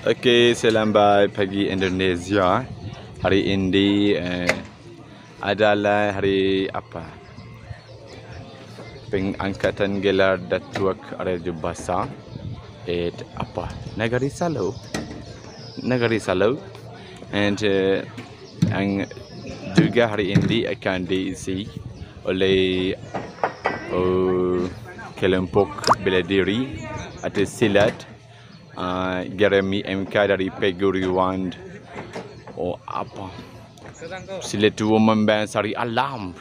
Okey, selamat pagi Indonesia. Hari ini adalah hari apa? Pengangkatan gelar Datuk Raja Besar apa? Negeri Salau. Negeri Salau. And yang juga hari ini akan diisi oleh kelompok bela diri atau silat Jeremy MK dari Pegurian apa silat woman band Sari Alam.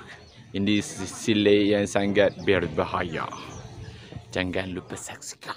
Ini silat yang sangat berbahaya. Jangan lupa saksikan.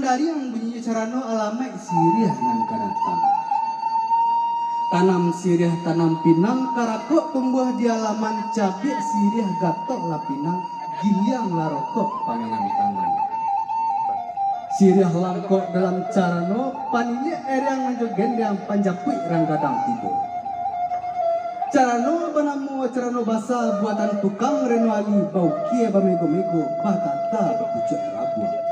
dari yang bunyi carano alamai sirih nan kanatang. Tanam sirih tanam pinang karakok tumbuh di alaman cabai sirih gatok la pinang giliang la rokok panangan tangan. Sirih langkok dalam carano panili erang menjogen yang panjapui ranggadang tibo. Carano banamu carano basa buatan tukang renuali bau kie bamego-mego bakata berpucuk rabu.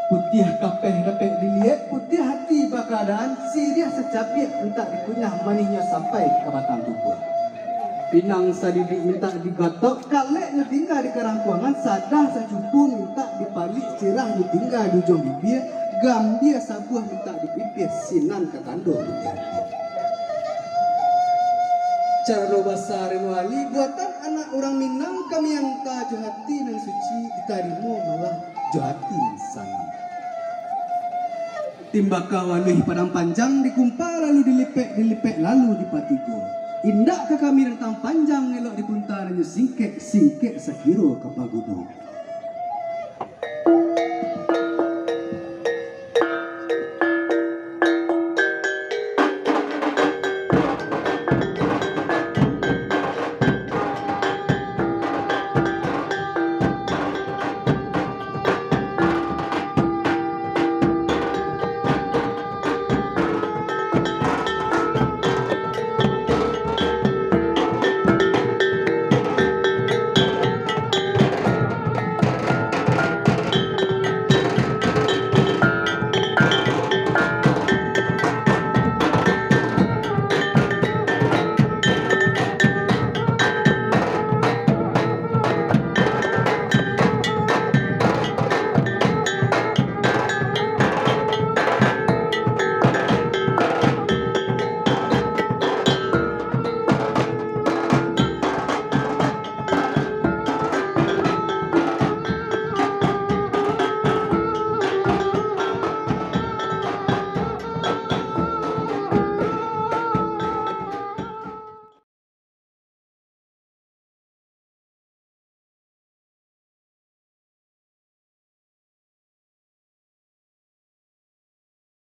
Putih kapeh dapat dilihat, putih hati bakadaan sirih secapik entah dikunyah maninya sampai ke batang tubuh. Pinang sadidik minta digotok, kalek tinggal di kerangkuangan sadah sacupu minta dipalik sirah tinggal di ujung bibir, gambir sabuah minta dipipis sinan ke kandung hati. Cara bahasa Renuali buatan anak orang Minang kami yang tak johati dan suci ditarimo malah johati sana. Timbaka walih padang panjang dikumpal lalu dilipek lalu dipatigo. Indak ke kami rentang panjang elok dipuntar singkek sakiro ke pagudo.